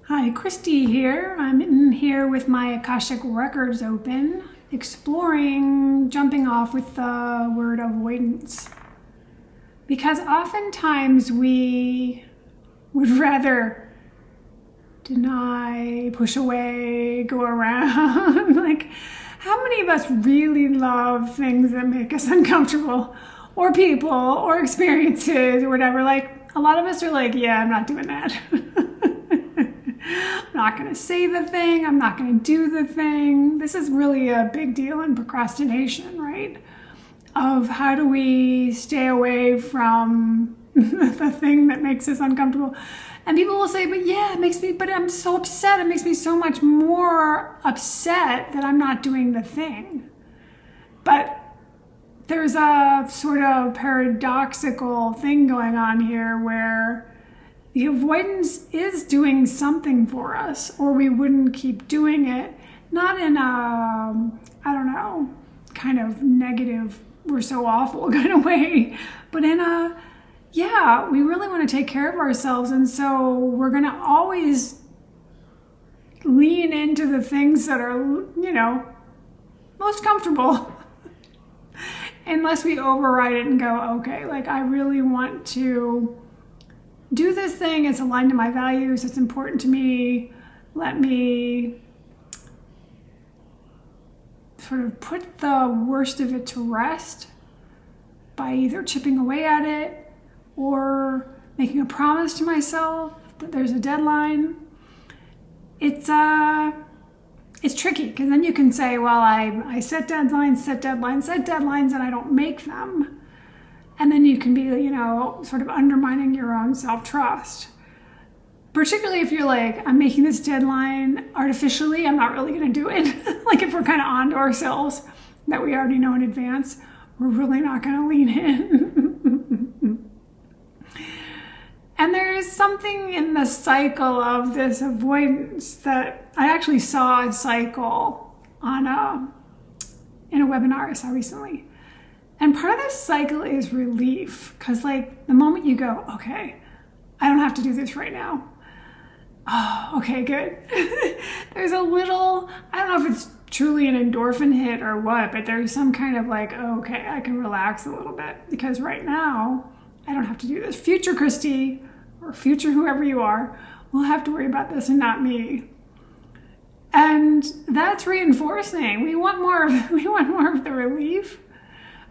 Hi, Christy here. I'm in here with my Akashic Records open, exploring, jumping off with the word avoidance. Because oftentimes we would rather deny, push away, go around. Like, how many of us really love things that make us uncomfortable? Or people, or experiences, or whatever. Like, a lot of us are like, yeah, I'm not doing that. I'm not going to say the thing. I'm not going to do the thing. This is really a big deal in procrastination, right? Of how do we stay away from the thing that makes us uncomfortable. And people will say, but yeah, but I'm so upset. It makes me so much more upset that I'm not doing the thing. But there's a sort of paradoxical thing going on here where the avoidance is doing something for us, or we wouldn't keep doing it. Not in a, kind of negative, we're so awful kind of way, but in a, yeah, we really want to take care of ourselves. And so we're going to always lean into the things that are, most comfortable. Unless we override it and go, okay, like I really want to do this thing, it's aligned to my values, it's important to me, let me sort of put the worst of it to rest by either chipping away at it or making a promise to myself that there's a deadline. It's tricky, because then you can say, well, I set deadlines, and I don't make them. And then you can be, sort of undermining your own self-trust. Particularly if you're like, I'm making this deadline artificially, I'm not really going to do it. Like if we're kind of on to ourselves that we already know in advance, we're really not going to lean in. And there's something in the cycle of this avoidance that I actually saw a cycle in a webinar I saw recently. And part of this cycle is relief, because like the moment you go, okay, I don't have to do this right now. Oh, okay, good. There's a little, I don't know if it's truly an endorphin hit or what, but there's some kind of like, oh, okay, I can relax a little bit because right now I don't have to do this. Future Christy or future whoever you are will have to worry about this and not me. And that's reinforcing. We want more of the relief.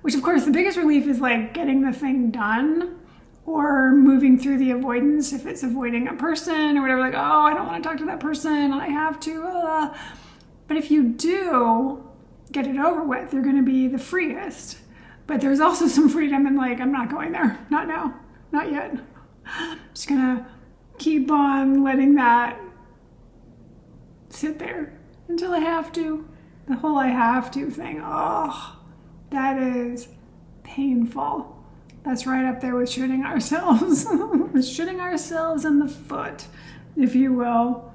Which, of course, the biggest relief is like getting the thing done or moving through the avoidance if it's avoiding a person or whatever. Like, oh, I don't want to talk to that person and I have to. But if you do get it over with, you're going to be the freest. But there's also some freedom in like, I'm not going there. Not now. Not yet. I'm just going to keep on letting that sit there until I have to. The whole I have to thing. Oh. That is painful. That's right up there with shooting ourselves. Shooting ourselves in the foot, if you will.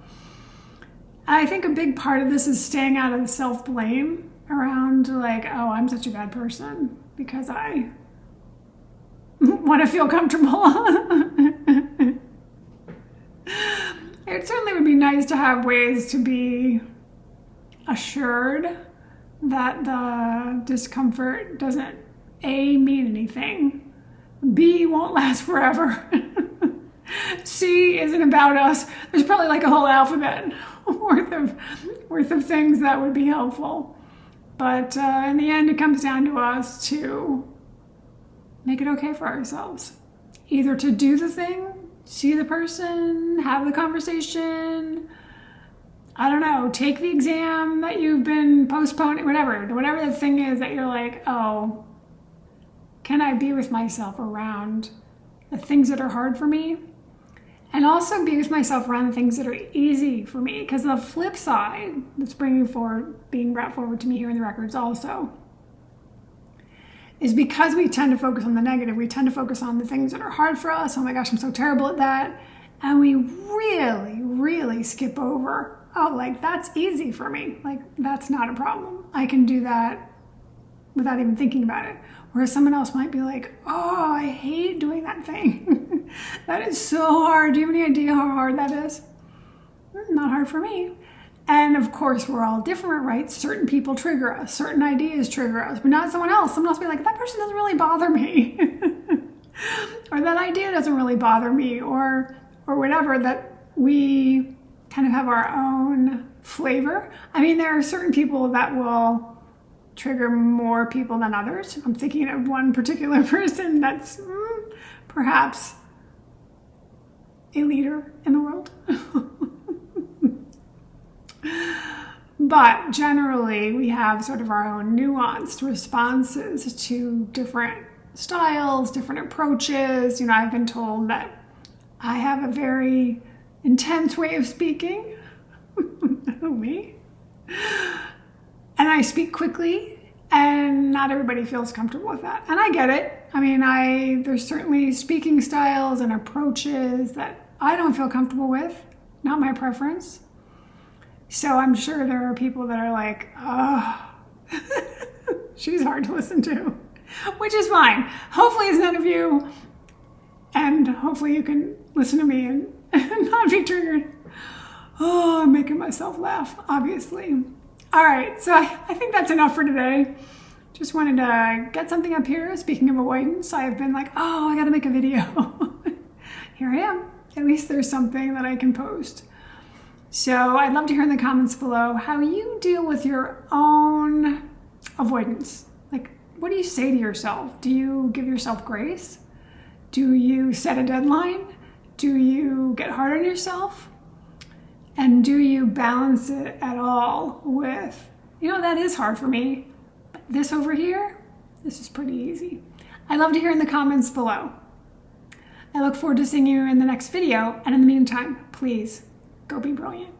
I think a big part of this is staying out of the self-blame around like, oh, I'm such a bad person because I want to feel comfortable. It certainly would be nice to have ways to be assured that the discomfort doesn't A, mean anything, B, won't last forever, C, isn't about us. There's probably like a whole alphabet worth of things that would be helpful. But in the end, it comes down to us to make it okay for ourselves. Either to do the thing, see the person, have the conversation, I don't know, take the exam that you've been postponing, whatever the thing is that you're like, oh, can I be with myself around the things that are hard for me? And also be with myself around the things that are easy for me. Because the flip side that's being brought forward to me here in the records also is because we tend to focus on the negative. We tend to focus on the things that are hard for us. Oh my gosh, I'm so terrible at that. And we really, really skip over, oh, like that's easy for me. Like that's not a problem. I can do that without even thinking about it. Whereas someone else might be like, oh, I hate doing that thing. That is so hard. Do you have any idea how hard that is? Not hard for me. And of course, we're all different, right? Certain people trigger us, certain ideas trigger us, but not someone else. Someone else will be like, that person doesn't really bother me. Or that idea doesn't really bother me, or whatever, that we kind of have our own flavor. I mean, there are certain people that will trigger more people than others. I'm thinking of one particular person that's perhaps a leader in the world. But generally, we have sort of our own nuanced responses to different styles, different approaches. You know, I've been told that I have a very intense way of speaking. Me. And I speak quickly, and not everybody feels comfortable with that. And I get it. I mean, there's certainly speaking styles and approaches that I don't feel comfortable with. Not my preference. So I'm sure there are people that are like, oh, she's hard to listen to, which is fine. Hopefully it's none of you, and hopefully you can listen to me and not be triggered. Oh, I'm making myself laugh, obviously. All right, so I think that's enough for today. Just wanted to get something up here. Speaking of avoidance, I've been like, oh, I gotta make a video. Here I am. At least there's something that I can post. So I'd love to hear in the comments below how you deal with your own avoidance. Like, what do you say to yourself? Do you give yourself grace? Do you set a deadline? Do you get hard on yourself? And do you balance it at all with, you know, that is hard for me, but this over here, this is pretty easy. I'd love to hear in the comments below. I look forward to seeing you in the next video. And in the meantime, please, go be brilliant.